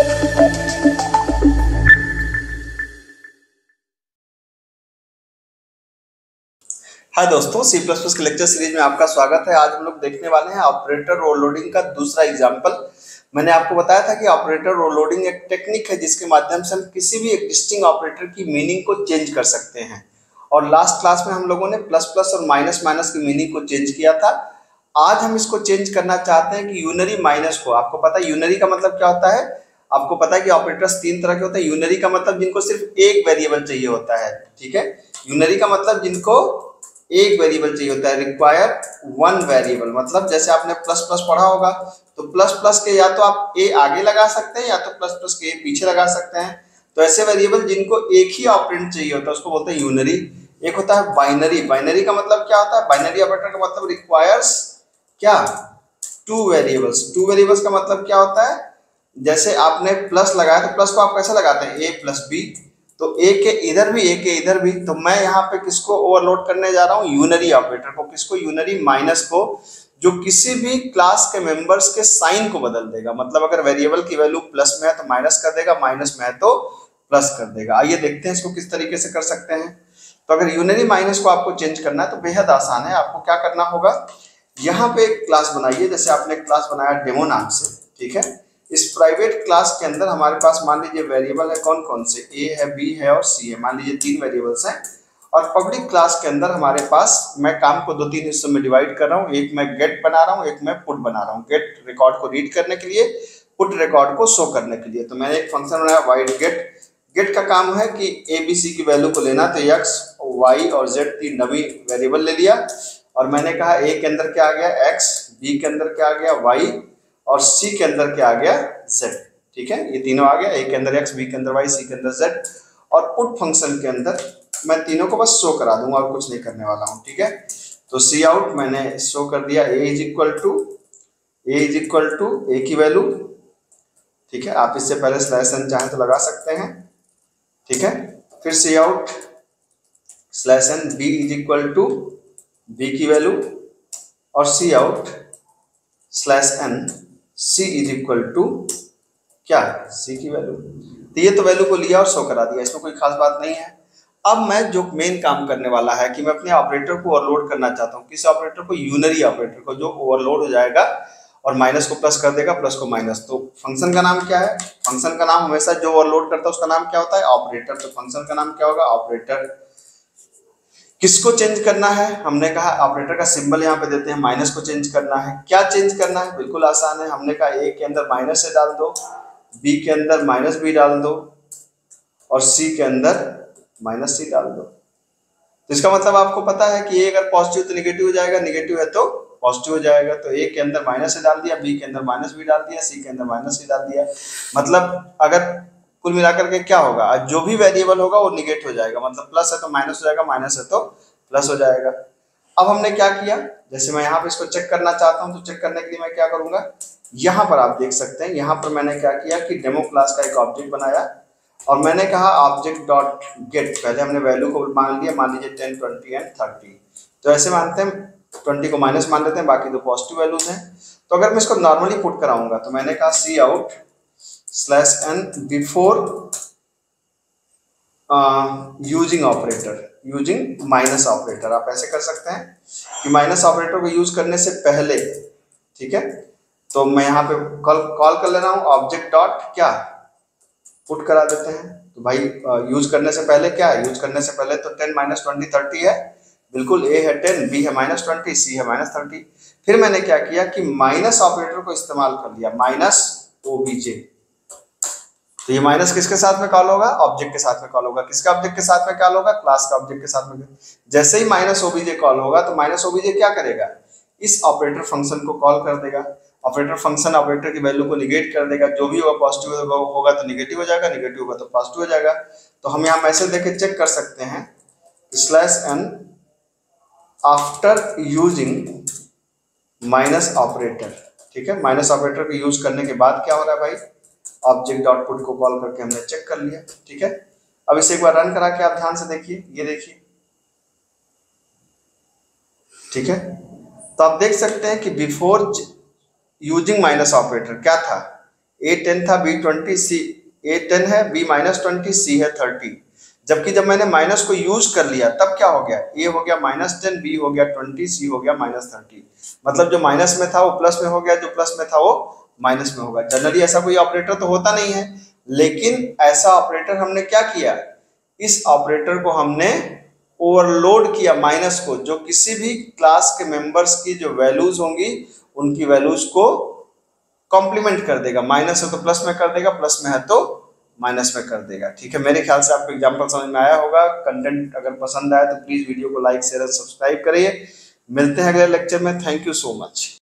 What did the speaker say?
हाय दोस्तों, C plus plus के lecture series में आपका स्वागत है। आज हम लोग देखने वाले हैं ऑपरेटर ओवरलोडिंग का दूसरा एग्जाम्पल। मैंने आपको बताया था कि ऑपरेटर ओवरलोडिंग एक टेक्निक है जिसके माध्यम से हम किसी भी एग्जिस्टिंग ऑपरेटर की मीनिंग को चेंज कर सकते हैं। और लास्ट क्लास में हम लोगों ने प्लस प्लस और माइनस माइनस की मीनिंग को चेंज किया था। आज हम इसको चेंज करना चाहते हैं कि यूनरी माइनस को। आपको पता है यूनरी का मतलब क्या होता है? आपको पता है कि ऑपरेटर्स तीन तरह के होते हैं। यूनरी का मतलब जिनको सिर्फ एक वेरिएबल चाहिए होता है, ठीक है। यूनरी का मतलब जिनको एक वेरिएबल चाहिए होता है, रिक्वायर वन वेरिएबल। मतलब जैसे आपने प्लस प्लस पढ़ा होगा, तो प्लस प्लस के या तो आप ए आगे लगा सकते हैं या तो प्लस प्लस के ए पीछे लगा सकते हैं। तो ऐसे वेरिएबल जिनको एक ही ऑपरेंड चाहिए होता है उसको बोलते हैं यूनरी। एक होता है बाइनरी। बाइनरी का मतलब क्या होता है? बाइनरी ऑपरेटर का मतलब रिक्वायर्स क्या? Two variables. टू वेरिएबल्स का मतलब क्या होता है? जैसे आपने प्लस लगाया तो प्लस को आप कैसे लगाते हैं? ए प्लस बी। तो ए के इधर भी ए के इधर भी। तो मैं यहाँ पे किसको ओवरलोड करने जा रहा हूँ? यूनरी ऑपरेटर को। किसको? यूनरी माइनस को, जो किसी भी क्लास के मेंबर्स के साइन को बदल देगा। मतलब अगर वेरिएबल की वैल्यू प्लस में है तो माइनस कर देगा, माइनस में है तो प्लस कर देगा। आइए देखते हैं इसको किस तरीके से कर सकते हैं। तो अगर यूनरी माइनस को आपको चेंज करना है तो बेहद आसान है। आपको क्या करना होगा, यहाँ पे एक क्लास बनाइए। जैसे आपने क्लास बनाया डेमो नाम से, ठीक है। इस प्राइवेट क्लास के अंदर हमारे पास मान लीजिए वेरिएबल है कौन कौन से? ए है, बी है और सी है। मान लीजिए तीन वेरिएबल्स हैं। और पब्लिक क्लास के अंदर हमारे पास, मैं काम को दो तीन हिस्सों में डिवाइड कर रहा हूँ। एक मैं गेट बना रहा हूँ, एक मैं पुट बना रहा हूँ। गेट रिकॉर्ड को रीड करने के लिए, पुट रिकॉर्ड को शो करने के लिए। तो मैंने एक फंक्शन बनाया वाइड गेट। गेट का काम है कि ए बी सी की वैल्यू को लेना। तो एक्स वाई और जेड तीन डमी वेरिएबल ले लिया। और मैंने कहा ए के अंदर क्या आ गया? एक्स, बी के अंदर क्या आ गया? वाई, और सी के अंदर क्या आ गया? जेड। ठीक है, ये तीनों आ गया। ए के अंदर एक्स, बी के अंदर वाई, सी के अंदर जेड। और पुट फंक्शन के अंदर मैं तीनों को बस शो करा दूंगा और कुछ नहीं करने वाला हूँ, ठीक है। तो सी आउट मैंने शो कर दिया, ए इज इक्वल टू ए की वैल्यू, ठीक है। आप इससे पहले स्लैश एन चाहें तो लगा सकते हैं, ठीक है। फिर cout slash N B is equal to B की वैल्यू, और cout slash N C is equal to क्या? सी की वैल्यू। तो ये तो वैल्यू को लिया और शो करा दिया, इसमें कोई खास बात नहीं है। अब मैं जो मेन काम करने वाला है कि मैं अपने ऑपरेटर को ओवरलोड करना चाहता हूँ। किस ऑपरेटर को? यूनरी ऑपरेटर को, जो ओवरलोड हो जाएगा और माइनस को प्लस कर देगा, प्लस को माइनस। तो फंक्शन का नाम क्या है? फंक्शन का नाम हमेशा जो ओवरलोड करता है उसका नाम क्या होता है? ऑपरेटर। तो फंक्शन का नाम क्या होगा? ऑपरेटर। किसको चेंज करना है? हमने कहा ऑपरेटर का सिंबल यहाँ पे देते हैं, माइनस को चेंज करना है। क्या चेंज करना है? बिल्कुल आसान है। हमने कहा ए के अंदर माइनस से डाल दो, बी के अंदर माइनस बी डाल दो, और सी के अंदर माइनस सी डाल दो। तो इसका मतलब आपको पता है कि ए अगर पॉजिटिव तो निगेटिव हो जाएगा, निगेटिव है तो पॉजिटिव हो जाएगा। तो ए के अंदर माइनस से डाल दिया, बी के अंदर माइनस बी डाल दिया, सी के अंदर माइनस सी डाल दिया। मतलब अगर कुल मिलाकर के क्या होगा, जो भी वेरिएबल होगा वो निगेट हो जाएगा। मतलब प्लस है तो माइनस हो जाएगा, माइनस है तो प्लस हो जाएगा। अब हमने क्या किया, जैसे मैं यहाँ पे इसको चेक करना चाहता हूँ, तो चेक करने के लिए मैं क्या करूंगा, यहाँ पर आप देख सकते हैं, यहाँ पर मैंने क्या किया कि डेमो क्लास का एक ऑब्जेक्ट बनाया। और मैंने कहा ऑब्जेक्ट डॉट गेट। पहले हमने वैल्यू को मान लिया, मान लीजिए 10, 20 एंड 30। तो ऐसे मानते हैं 20 को माइनस मान लेते हैं, बाकी तो पॉजिटिव वैल्यूज हैं। तो अगर मैं इसको नॉर्मली पुट कराऊंगा तो मैंने कहा cout slash N before using operator, using minus operator. आप ऐसे कर सकते हैं कि माइनस ऑपरेटर को यूज करने से पहले, ठीक है। तो मैं यहाँ पे कॉल कर ले रहा हूँ ऑब्जेक्ट डॉट क्या, पुट करा देते हैं। तो भाई यूज करने से पहले क्या है? यूज करने से पहले तो 10 माइनस 20 30 है। बिल्कुल, ए है 10, बी है माइनस 20, सी है माइनस 30। फिर मैंने क्या किया कि माइनस ऑपरेटर को इस्तेमाल कर लिया, माइनस ओबीजे। तो ये माइनस किसके साथ में कॉल होगा? ऑब्जेक्ट के साथ में कॉल होगा। किसका ऑब्जेक्ट के साथ में कॉल होगा? क्लास का ऑब्जेक्ट के साथ में। जैसे ही माइनस ओबीजे कॉल होगा तो माइनस ओबीजे क्या करेगा? इस ऑपरेटर फंक्शन को कॉल कर देगा। ऑपरेटर फंक्शन ऑपरेटर की वैल्यू को निगेट कर देगा। जो भी होगा पॉजिटिव होगा तो निगेटिव हो जाएगा, निगेटिव होगा तो पॉजिटिव हो जाएगा। तो हम यहाँ मैसेज देके चेक कर सकते हैं, slash n after using minus operator, ठीक है। माइनस ऑपरेटर को यूज करने के बाद क्या हो रहा है भाई? ऑब्जेक्ट डॉट पुट को कॉल करके हमने चेक कर लिया, ठीक है। अब इसे एक बार रन करा के आप ध्यान से देखिए, ये देखिए, ठीक है। तो आप देख सकते हैं कि बिफोर यूजिंग माइनस ऑपरेटर क्या था? A10 था, B20, C A10 है, B-20, C है 30। जबकि जब मैंने माइनस को यूज कर लिया तब क्या हो गया, A हो गया -10, B हो गया 20, C हो गया -30। मतलब जो माइनस में था वो प्लस में हो गया, जो प्लस में था वो माइनस में होगा। जनरली ऐसा कोई ऑपरेटर तो होता नहीं है, लेकिन ऐसा ऑपरेटर हमने क्या किया, इस ऑपरेटर को हमने ओवरलोड किया माइनस को, जो किसी भी क्लास के मेंबर्स की जो वैल्यूज होंगी उनकी वैल्यूज को कॉम्प्लीमेंट कर देगा। माइनस है तो प्लस में कर देगा, प्लस में है तो माइनस में कर देगा। ठीक है, मेरे ख्याल से आपको एग्जांपल समझ में आया होगा। कंटेंट अगर पसंद आया तो प्लीज वीडियो को लाइक शेयर और सब्सक्राइब करिए। मिलते हैं अगले लेक्चर में। Thank you so much.